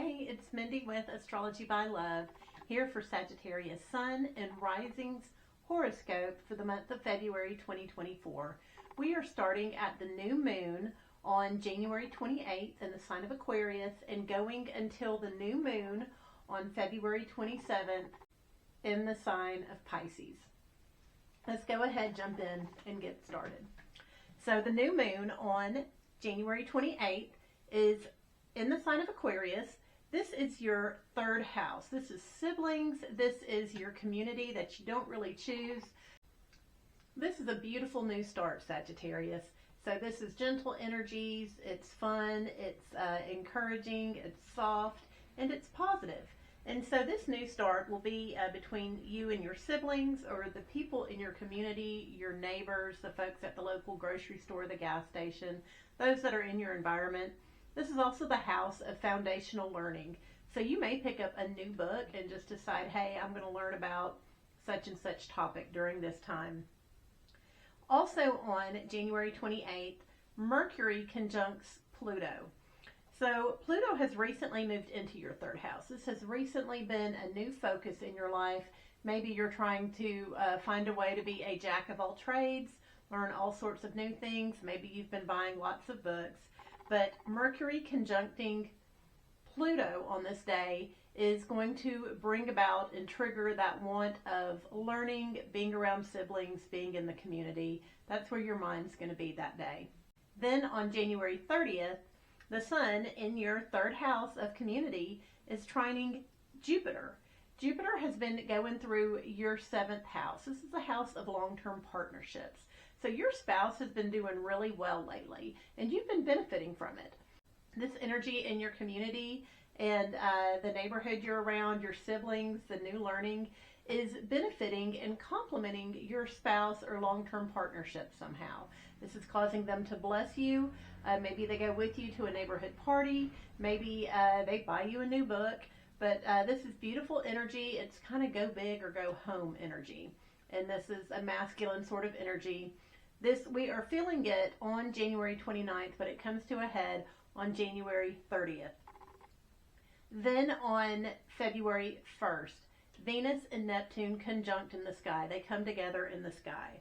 Hey, it's Mindy with Astrology by Love, here for Sagittarius Sun and Risings horoscope for the month of February 2024. We are starting at the new moon on January 28th in the sign of Aquarius and going until the new moon on February 27th in the sign of Pisces. Let's go ahead, jump in, and get started. So the new moon on January 28th is in the sign of Aquarius. This is your third house. This is siblings. This is your community that you don't really choose. This is a beautiful new start, Sagittarius. So this is gentle energies. It's fun. It's encouraging. It's soft. And it's positive. And so this new start will be between you and your siblings, or the people in your community, your neighbors, the folks at the local grocery store, the gas station, those that are in your environment. This is also the house of foundational learning. So you may pick up a new book and just decide, hey, I'm going to learn about such and such topic during this time. Also on January 28th, Mercury conjuncts Pluto. So Pluto has recently moved into your third house. This has recently been a new focus in your life. Maybe you're trying to find a way to be a jack of all trades, learn all sorts of new things. Maybe you've been buying lots of books. But Mercury conjuncting Pluto on this day is going to bring about and trigger that want of learning, being around siblings, being in the community. That's where your mind's going to be that day. Then on January 30th, the sun in your third house of community is trining Jupiter. Jupiter has been going through your seventh house. This is a house of long-term partnerships. So your spouse has been doing really well lately, and you've been benefiting from it. This energy in your community and the neighborhood you're around, your siblings, the new learning, is benefiting and complementing your spouse or long-term partnership somehow. This is causing them to bless you. Maybe they go with you to a neighborhood party. Maybe they buy you a new book. But this is beautiful energy. It's kind of go big or go home energy. And this is a masculine sort of energy. We are feeling it on January 29th, but it comes to a head on January 30th. Then on February 1st, Venus and Neptune conjunct in the sky. They come together in the sky.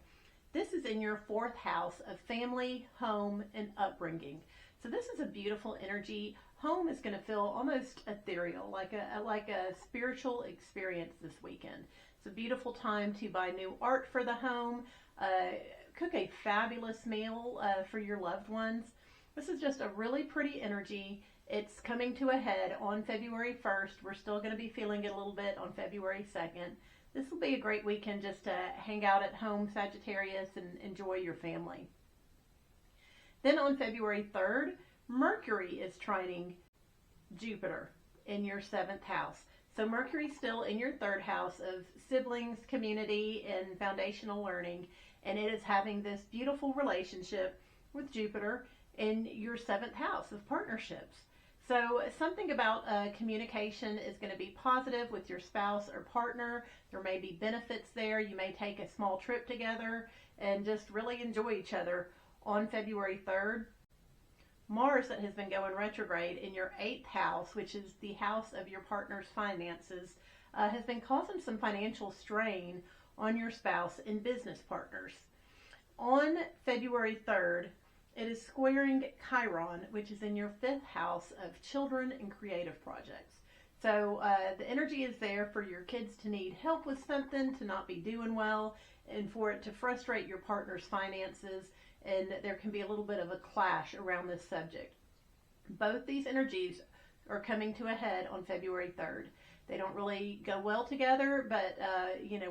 This is in your fourth house of family, home, and upbringing. So this is a beautiful energy. Home is going to feel almost ethereal, like a spiritual experience this weekend. It's a beautiful time to buy new art for the home, cook a fabulous meal for your loved ones. This is just a really pretty energy. It's coming to a head on February 1st. We're still going to be feeling it a little bit on February 2nd. This will be a great weekend just to hang out at home, Sagittarius, and enjoy your family. Then on February 3rd, Mercury is trining Jupiter in your seventh house. So Mercury's still in your third house of siblings, community, and foundational learning, and it is having this beautiful relationship with Jupiter in your seventh house of partnerships. So something about communication is going to be positive with your spouse or partner. There may be benefits there. You may take a small trip together and just really enjoy each other. On February 3rd, Mars, that has been going retrograde in your eighth house, which is the house of your partner's finances, has been causing some financial strain on your spouse and business partners. On February 3rd, it is squaring Chiron, which is in your fifth house of children and creative projects. So the energy is there for your kids to need help with something, to not be doing well, and for it to frustrate your partner's finances, and there can be a little bit of a clash around this subject. Both these energies are coming to a head on February 3rd. They don't really go well together, but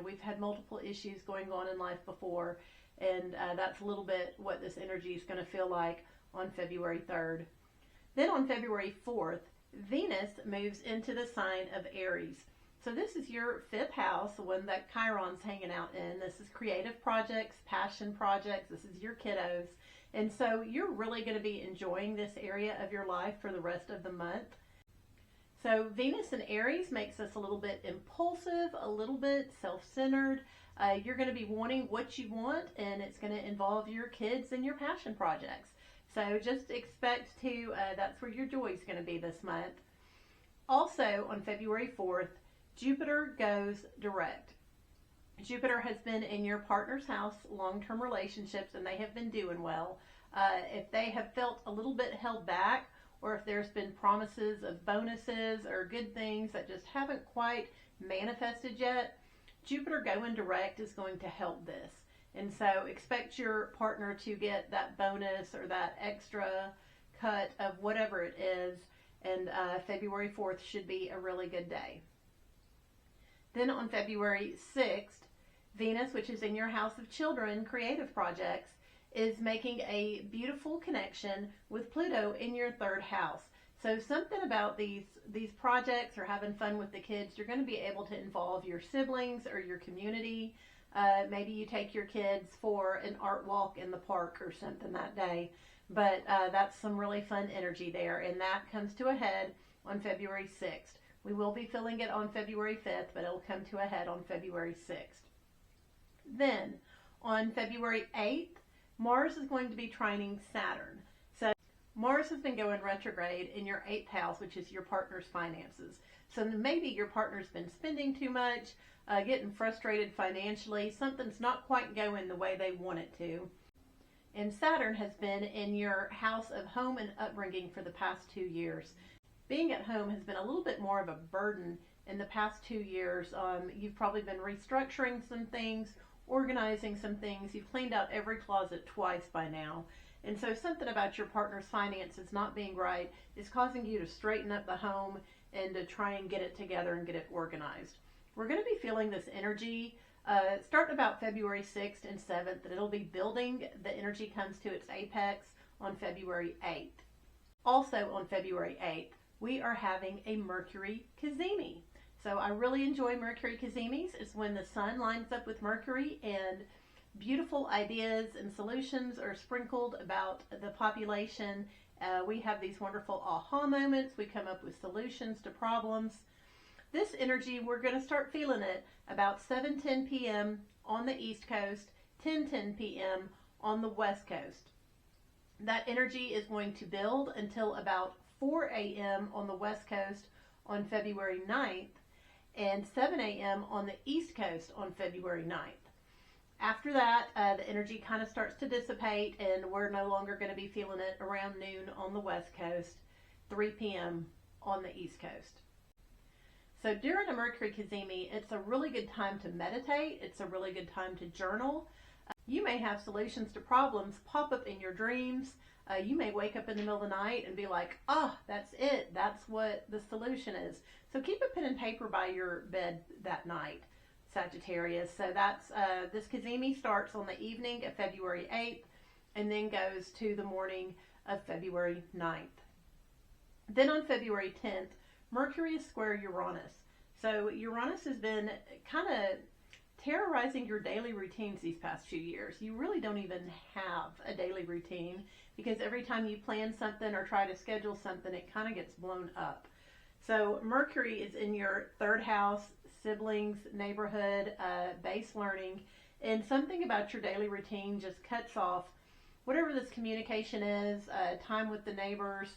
we've had multiple issues going on in life before, and that's a little bit what this energy is going to feel like on February 3rd. Then on February 4th, Venus moves into the sign of Aries. So this is your fifth house, the one that Chiron's hanging out in. This is creative projects, passion projects. This is your kiddos. And so you're really going to be enjoying this area of your life for the rest of the month. So Venus in Aries makes us a little bit impulsive, a little bit self-centered. You're going to be wanting what you want, and it's going to involve your kids and your passion projects. So just expect to, that's where your joy is going to be this month. Also on February 4th, Jupiter goes direct. Jupiter has been in your partner's house, long-term relationships, and they have been doing well. If they have felt a little bit held back, or if there's been promises of bonuses or good things that just haven't quite manifested yet, Jupiter going direct is going to help this. And so expect your partner to get that bonus or that extra cut of whatever it is. And February 4th should be a really good day. Then on February 6th, Venus, which is in your house of children, creative projects, is making a beautiful connection with Pluto in your third house. So something about these projects or having fun with the kids, you're going to be able to involve your siblings or your community. Maybe you take your kids for an art walk in the park or something that day. But that's some really fun energy there, and that comes to a head on February 6th. We will be feeling it on February 5th, but it'll come to a head on February 6th. Then, on February 8th, Mars is going to be trining Saturn. So Mars has been going retrograde in your 8th house, which is your partner's finances. So maybe your partner's been spending too much, getting frustrated financially. Something's not quite going the way they want it to. And Saturn has been in your house of home and upbringing for the past 2 years. Being at home has been a little bit more of a burden in the past 2 years. You've probably been restructuring some things, organizing some things. You've cleaned out every closet twice by now. And so something about your partner's finances not being right is causing you to straighten up the home and to try and get it together and get it organized. We're going to be feeling this energy starting about February 6th and 7th, and it'll be building. The energy comes to its apex on February 8th. Also on February 8th, we are having a Mercury cazimi. So I really enjoy Mercury cazimis. It's when the sun lines up with Mercury and beautiful ideas and solutions are sprinkled about the population. We have these wonderful aha moments. We come up with solutions to problems. This energy, we're going to start feeling it about 7:10 p.m. on the East Coast, 10:10 p.m. on the West Coast. That energy is going to build until about 4 a.m. on the West Coast on February 9th and 7 a.m. on the East Coast on February 9th. After that, the energy kind of starts to dissipate, and we're no longer going to be feeling it around noon on the West Coast, 3 p.m. on the East Coast. So during a Mercury cazimi, it's a really good time to meditate. It's a really good time to journal. You may have solutions to problems pop up in your dreams. You may wake up in the middle of the night and be like, that's it. That's what the solution is. So keep a pen and paper by your bed that night, Sagittarius. So that's this cazimi starts on the evening of February 8th and then goes to the morning of February 9th. Then on February 10th, Mercury is square Uranus. So Uranus has been kind of terrorizing your daily routines these past few years. You really don't even have a daily routine because every time you plan something or try to schedule something, it kind of gets blown up. So Mercury is in your third house, siblings, neighborhood, base learning, and something about your daily routine just cuts off whatever this communication is, time with the neighbors,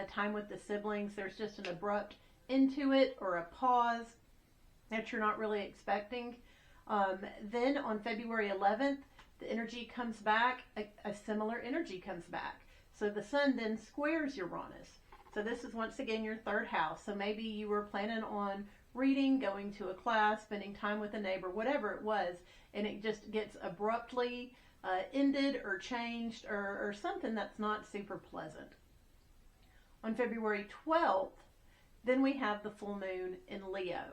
time with the siblings. There's just an abrupt into it or a pause that you're not really expecting. Then on February 11th, the energy comes back, a similar energy comes back. So the sun then squares Uranus. So this is once again your third house. So maybe you were planning on reading, going to a class, spending time with a neighbor, whatever it was, and it just gets abruptly ended or changed or something that's not super pleasant. On February 12th, then we have the full moon in Leo.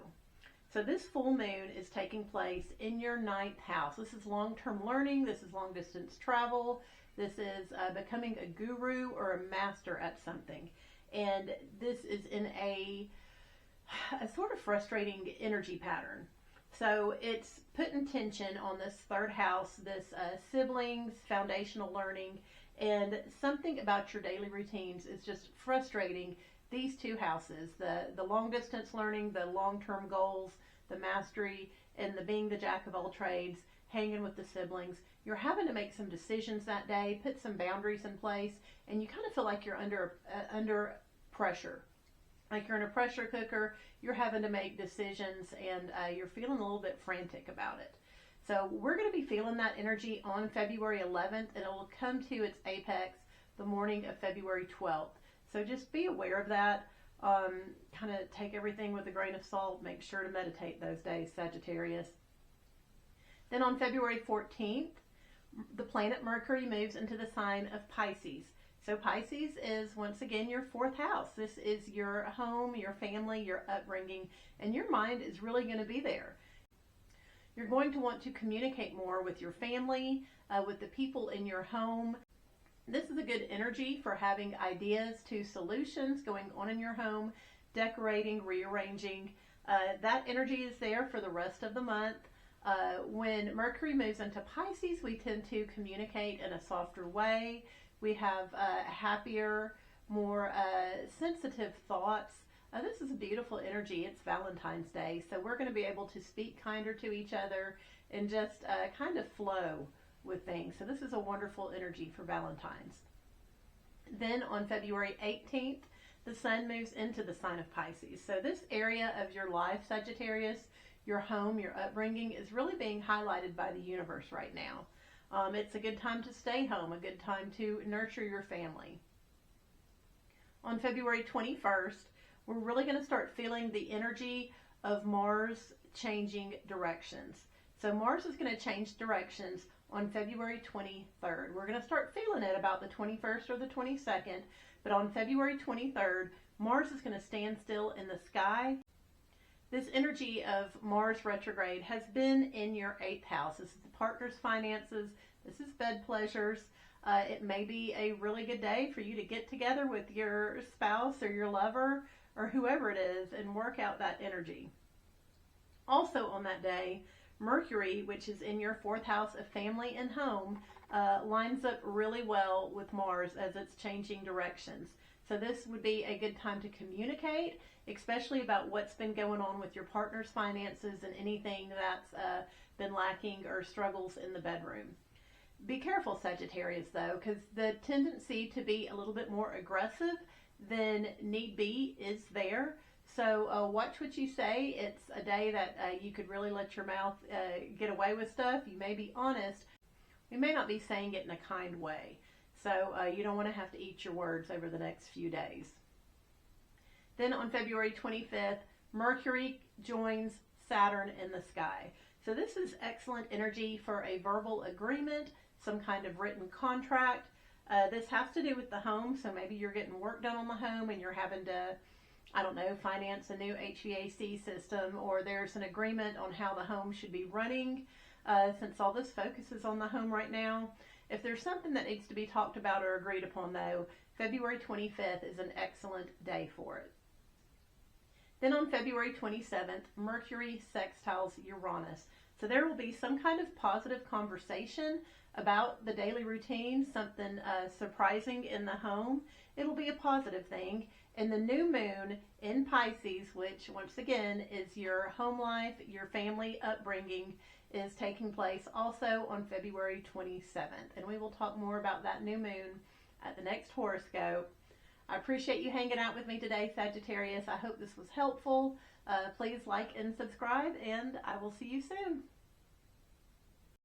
So this full moon is taking place in your 9th house. This is long-term learning. This is long-distance travel. This is becoming a guru or a master at something. And this is in a sort of frustrating energy pattern. So it's putting tension on this third house, this siblings, foundational learning, and something about your daily routines is just frustrating these two houses, the long distance learning, the long-term goals, the mastery, and the being the jack of all trades, hanging with the siblings. You're having to make some decisions that day, put some boundaries in place, and you kind of feel like you're under pressure. like you're in a pressure cooker, you're having to make decisions, and you're feeling a little bit frantic about it. So we're going to be feeling that energy on February 11th, and it will come to its apex the morning of February 12th. So just be aware of that. Kind of take everything with a grain of salt. Make sure to meditate those days, Sagittarius. Then on February 14th, the planet Mercury moves into the sign of Pisces. So Pisces is, once again, your fourth house. This is your home, your family, your upbringing, and your mind is really going to be there. You're going to want to communicate more with your family, with the people in your home. This is a good energy for having ideas to solutions going on in your home, decorating, rearranging. That energy is there for the rest of the month. When Mercury moves into Pisces, we tend to communicate in a softer way. We have happier, more sensitive thoughts. This is a beautiful energy. It's Valentine's Day, so we're going to be able to speak kinder to each other and just kind of flow with things. So this is a wonderful energy for Valentine's. Then on February 18th, the sun moves into the sign of Pisces. So this area of your life, Sagittarius, your home, your upbringing, is really being highlighted by the universe right now. It's a good time to stay home, a good time to nurture your family. On February 21st, we're really going to start feeling the energy of Mars changing directions. So Mars is going to change directions on February 23rd. We're going to start feeling it about the 21st or the 22nd, but on February 23rd, Mars is going to stand still in the sky. This energy of Mars retrograde has been in your 8th house. This is the partner's finances. This is bed pleasures. It may be a really good day for you to get together with your spouse or your lover or whoever it is and work out that energy. Also on that day, Mercury, which is in your 4th house of family and home, lines up really well with Mars as it's changing directions. So this would be a good time to communicate, especially about what's been going on with your partner's finances and anything that's been lacking or struggles in the bedroom. Be careful, Sagittarius, though, because the tendency to be a little bit more aggressive than need be is there. So watch what you say. It's a day that you could really let your mouth get away with stuff. You may be honest. You may not be saying it in a kind way. So you don't want to have to eat your words over the next few days. Then on February 25th, Mercury joins Saturn in the sky. So this is excellent energy for a verbal agreement, some kind of written contract. This has to do with the home, so maybe you're getting work done on the home and you're having to, I don't know, finance a new HVAC system, or there's an agreement on how the home should be running, since all this focus is on the home right now. If there's something that needs to be talked about or agreed upon, though, February 25th is an excellent day for it. Then on February 27th, Mercury sextiles Uranus. So there will be some kind of positive conversation about the daily routine, something surprising in the home. It'll be a positive thing. And the new moon in Pisces, which once again is your home life, your family upbringing, is taking place also on February 27th. And we will talk more about that new moon at the next horoscope. I appreciate you hanging out with me today, Sagittarius. I hope this was helpful. Please like and subscribe, and I will see you soon.